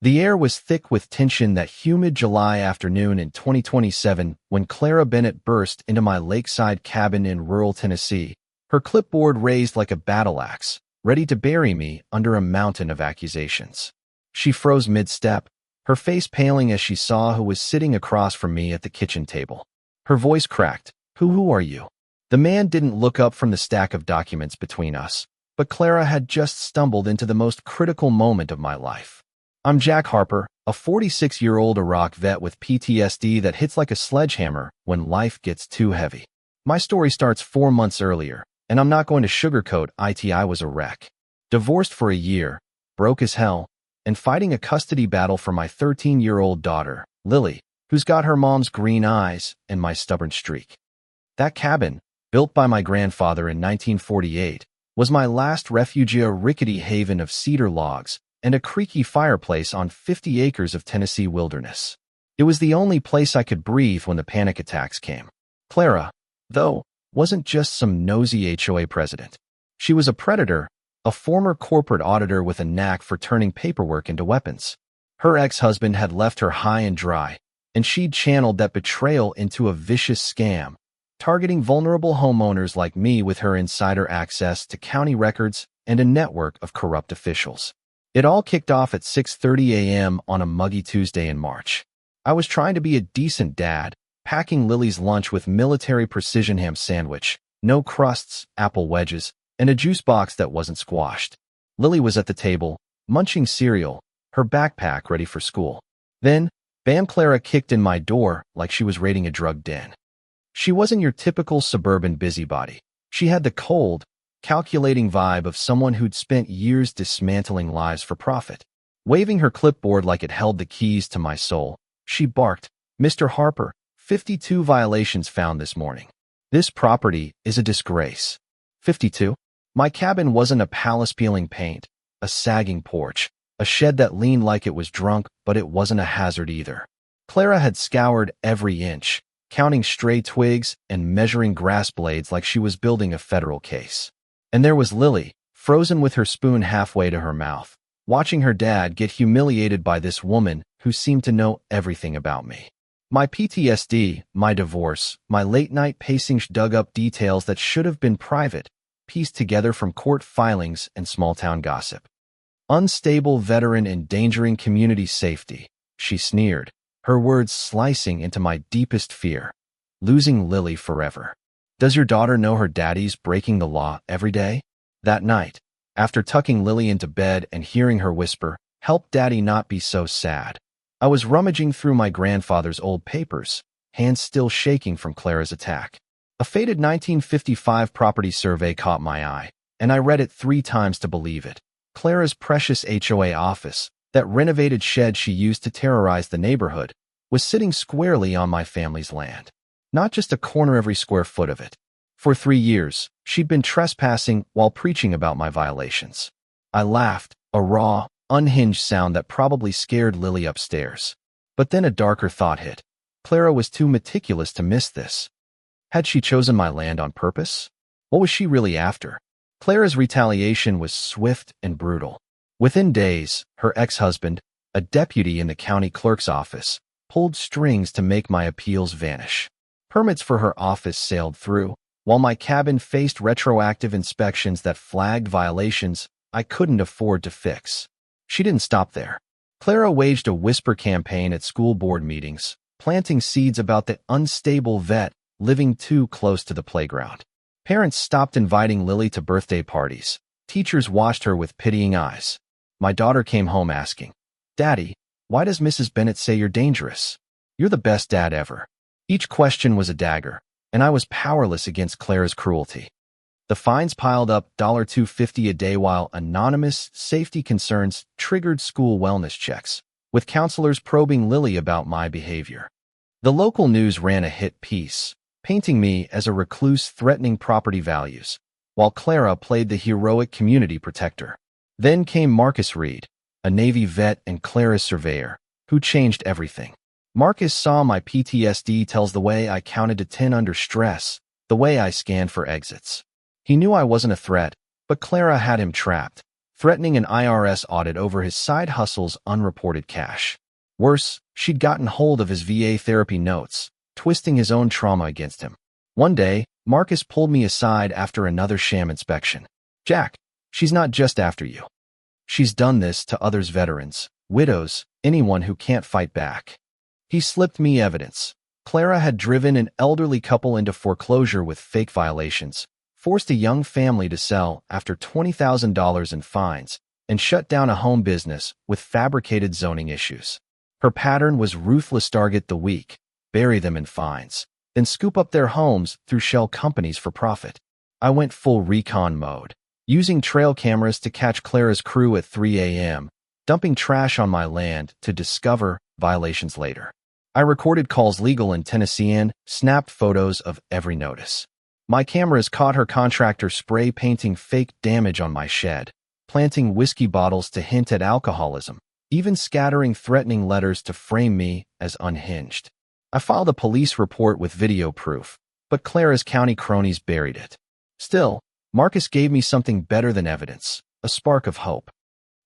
The air was thick with tension that humid July afternoon in 2027 when Clara Bennett burst into my lakeside cabin in rural Tennessee, her clipboard raised like a battle axe, ready to bury me under a mountain of accusations. She froze mid-step, her face paling as she saw who was sitting across from me at the kitchen table. Her voice cracked. Who are you?" The man didn't look up from the stack of documents between us, but Clara had just stumbled into the most critical moment of my life. "I'm Jack Harper, a 46-year-old Iraq vet with PTSD that hits like a sledgehammer when life gets too heavy. My story starts 4 months earlier, and I'm not going to sugarcoat it. I was a wreck. Divorced for a year, broke as hell, and fighting a custody battle for my 13-year-old daughter, Lily, who's got her mom's green eyes and my stubborn streak. That cabin, built by my grandfather in 1948, was my last refuge, a rickety haven of cedar logs and a creaky fireplace on 50 acres of Tennessee wilderness. It was the only place I could breathe when the panic attacks came. Clara, though, wasn't just some nosy HOA president. She was a predator, a former corporate auditor with a knack for turning paperwork into weapons. Her ex-husband had left her high and dry, and she'd channeled that betrayal into a vicious scam, targeting vulnerable homeowners like me with her insider access to county records and a network of corrupt officials. It all kicked off at 6:30 a.m. on a muggy Tuesday in March. I was trying to be a decent dad, packing Lily's lunch with military precision ham sandwich, no crusts, apple wedges, and a juice box that wasn't squashed. Lily was at the table, munching cereal, her backpack ready for school. Then, bam, Clara kicked in my door like she was raiding a drug den. She wasn't your typical suburban busybody. She had the cold, calculating vibe of someone who'd spent years dismantling lives for profit. Waving her clipboard like it held the keys to my soul, she barked, "Mr. Harper, 52 violations found this morning. This property is a disgrace." 52? My cabin wasn't a palace peeling paint, a sagging porch, a shed that leaned like it was drunk, but it wasn't a hazard either. Clara had scoured every inch, counting stray twigs and measuring grass blades like she was building a federal case. And there was Lily, frozen with her spoon halfway to her mouth, watching her dad get humiliated by this woman who seemed to know everything about me. My PTSD, my divorce, my late-night pacing dug up details that should have been private, pieced together from court filings and small-town gossip. "Unstable veteran endangering community safety," she sneered, her words slicing into my deepest fear. Losing Lily forever. "Does your daughter know her daddy's breaking the law every day?" That night, after tucking Lily into bed and hearing her whisper, "Help daddy not be so sad," I was rummaging through my grandfather's old papers, hands still shaking from Clara's attack. A faded 1955 property survey caught my eye, and I read it 3 times to believe it. Clara's precious HOA office, that renovated shed she used to terrorize the neighborhood, was sitting squarely on my family's land. Not just a corner every square foot of it. For 3 years, she'd been trespassing while preaching about my violations. I laughed, a raw, unhinged sound that probably scared Lily upstairs. But then a darker thought hit. Clara was too meticulous to miss this. Had she chosen my land on purpose? What was she really after? Clara's retaliation was swift and brutal. Within days, her ex-husband, a deputy in the county clerk's office, pulled strings to make my appeals vanish. Permits for her office sailed through, while my cabin faced retroactive inspections that flagged violations I couldn't afford to fix. She didn't stop there. Clara waged a whisper campaign at school board meetings, planting seeds about the unstable vet living too close to the playground. Parents stopped inviting Lily to birthday parties. Teachers watched her with pitying eyes. My daughter came home asking, "Daddy, why does Mrs. Bennett say you're dangerous? You're the best dad ever." Each question was a dagger, and I was powerless against Clara's cruelty. The fines piled up $250 a day while anonymous safety concerns triggered school wellness checks, with counselors probing Lily about my behavior. The local news ran a hit piece, painting me as a recluse threatening property values, while Clara played the heroic community protector. Then came Marcus Reed, a Navy vet and Clara's surveyor, who changed everything. Marcus saw my PTSD tells the way I counted to 10 under stress, the way I scanned for exits. He knew I wasn't a threat, but Clara had him trapped, threatening an IRS audit over his side hustle's unreported cash. Worse, she'd gotten hold of his VA therapy notes, twisting his own trauma against him. One day, Marcus pulled me aside after another sham inspection. "Jack, she's not just after you. She's done this to others, veterans, widows, anyone who can't fight back." He slipped me evidence. Clara had driven an elderly couple into foreclosure with fake violations, forced a young family to sell after $20,000 in fines, and shut down a home business with fabricated zoning issues. Her pattern was ruthless: target the weak, bury them in fines, then scoop up their homes through shell companies for profit. I went full recon mode, using trail cameras to catch Clara's crew at 3 a.m., dumping trash on my land to discover violations later. I recorded calls legal in Tennessee and snapped photos of every notice. My cameras caught her contractor spray painting fake damage on my shed, planting whiskey bottles to hint at alcoholism, even scattering threatening letters to frame me as unhinged. I filed a police report with video proof, but Clara's county cronies buried it. Still, Marcus gave me something better than evidence, a spark of hope.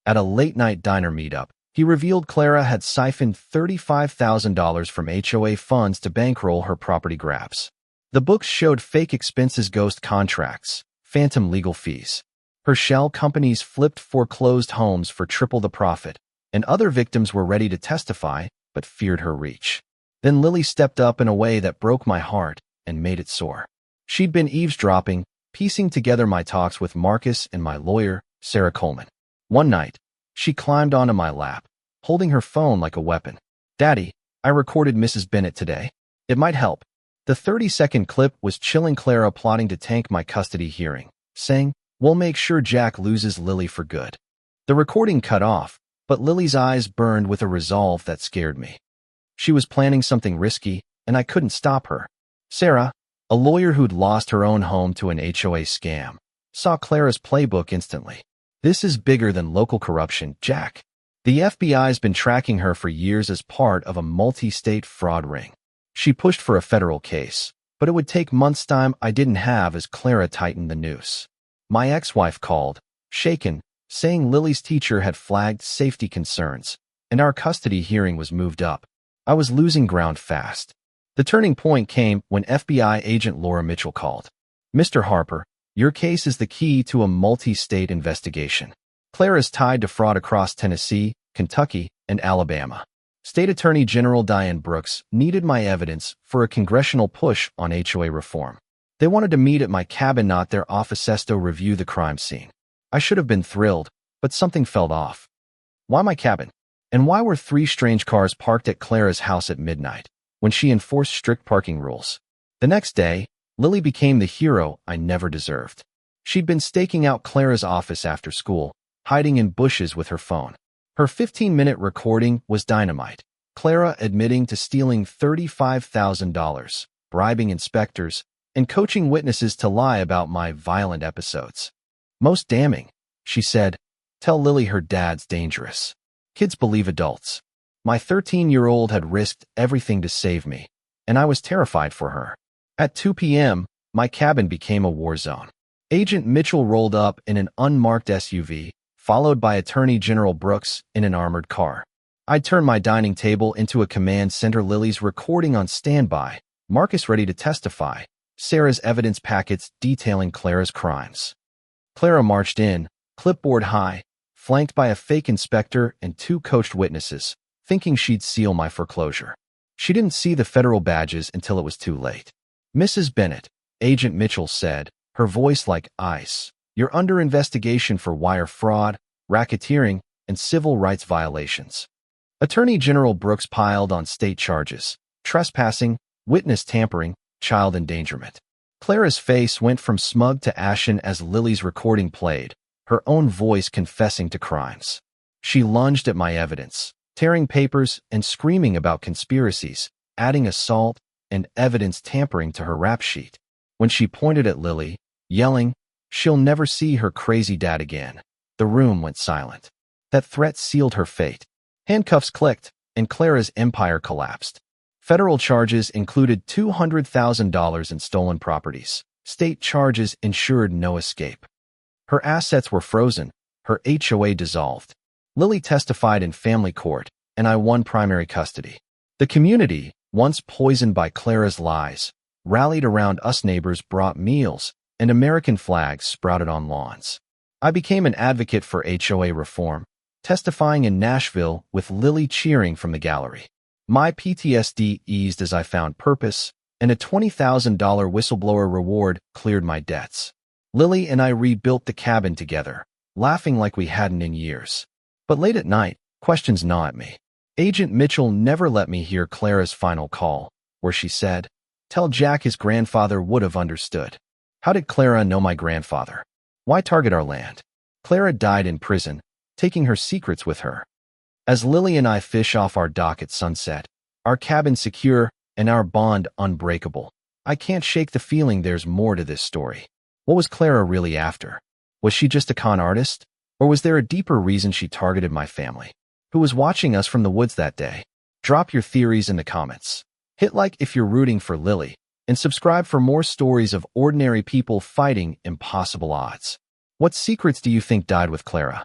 At a late-night diner meetup, he revealed Clara had siphoned $35,000 from HOA funds to bankroll her property grabs. The books showed fake expenses, ghost contracts, phantom legal fees. Her shell companies flipped foreclosed homes for triple the profit, and other victims were ready to testify but feared her reach. Then Lily stepped up in a way that broke my heart and made it sore. She'd been eavesdropping, piecing together my talks with Marcus and my lawyer, Sarah Coleman. One night, she climbed onto my lap, holding her phone like a weapon. "Daddy, I recorded Mrs. Bennett today. It might help." The 30-second clip was chilling Clara plotting to tank my custody hearing, saying, "We'll make sure Jack loses Lily for good." The recording cut off, but Lily's eyes burned with a resolve that scared me. She was planning something risky, and I couldn't stop her. Sarah, a lawyer who'd lost her own home to an HOA scam, saw Clara's playbook instantly. "This is bigger than local corruption, Jack. The FBI's been tracking her for years as part of a multi-state fraud ring." She pushed for a federal case, but it would take months' time I didn't have as Clara tightened the noose. My ex-wife called, shaken, saying Lily's teacher had flagged safety concerns, and our custody hearing was moved up. I was losing ground fast. The turning point came when FBI agent Laura Mitchell called. "Mr. Harper, your case is the key to a multi-state investigation. Clara's tied to fraud across Tennessee, Kentucky, and Alabama. State Attorney General Diane Brooks needed my evidence for a congressional push on HOA reform. They wanted to meet at my cabin, not their office, to review the crime scene. I should have been thrilled, but something felt off. Why my cabin? And why were 3 strange cars parked at Clara's house at midnight, when she enforced strict parking rules? The next day, Lily became the hero I never deserved. She'd been staking out Clara's office after school, hiding in bushes with her phone. Her 15-minute recording was dynamite. Clara admitting to stealing $35,000, bribing inspectors, and coaching witnesses to lie about my violent episodes. "Most damning," she said, "tell Lily her dad's dangerous. Kids believe adults." My 13-year-old had risked everything to save me, and I was terrified for her. At 2 p.m., my cabin became a war zone. Agent Mitchell rolled up in an unmarked SUV, followed by Attorney General Brooks in an armored car. I turned my dining table into a command center, Lily's recording on standby, Marcus ready to testify, Sarah's evidence packets detailing Clara's crimes. Clara marched in, clipboard high, flanked by a fake inspector and 2 coached witnesses, thinking she'd seal my foreclosure. She didn't see the federal badges until it was too late. "Mrs. Bennett," Agent Mitchell said, her voice like ice, "you're under investigation for wire fraud, racketeering, and civil rights violations." Attorney General Brooks piled on state charges: trespassing, witness tampering, child endangerment. Clara's face went from smug to ashen as Lily's recording played, her own voice confessing to crimes. She lunged at my evidence, tearing papers and screaming about conspiracies, adding assault and evidence tampering to her rap sheet. When she pointed at Lily, yelling, "She'll never see her crazy dad again," the room went silent. That threat sealed her fate. Handcuffs clicked, and Clara's empire collapsed. Federal charges included $200,000 in stolen properties. State charges ensured no escape. Her assets were frozen, her HOA dissolved. Lily testified in family court, and I won primary custody. The community, once poisoned by Clara's lies, rallied around us. Neighbors brought meals, and American flags sprouted on lawns. I became an advocate for HOA reform, testifying in Nashville with Lily cheering from the gallery. My PTSD eased as I found purpose, and a $20,000 whistleblower reward cleared my debts. Lily and I rebuilt the cabin together, laughing like we hadn't in years. But late at night, questions gnaw at me. Agent Mitchell never let me hear Clara's final call, where she said, "Tell Jack his grandfather would have understood." How did Clara know my grandfather? Why target our land? Clara died in prison, taking her secrets with her. As Lily and I fish off our dock at sunset, our cabin secure and our bond unbreakable, I can't shake the feeling there's more to this story. What was Clara really after? Was she just a con artist? Or was there a deeper reason she targeted my family? Who was watching us from the woods that day? Drop your theories in the comments. Hit like if you're rooting for Lily, and subscribe for more stories of ordinary people fighting impossible odds. What secrets do you think died with Clara?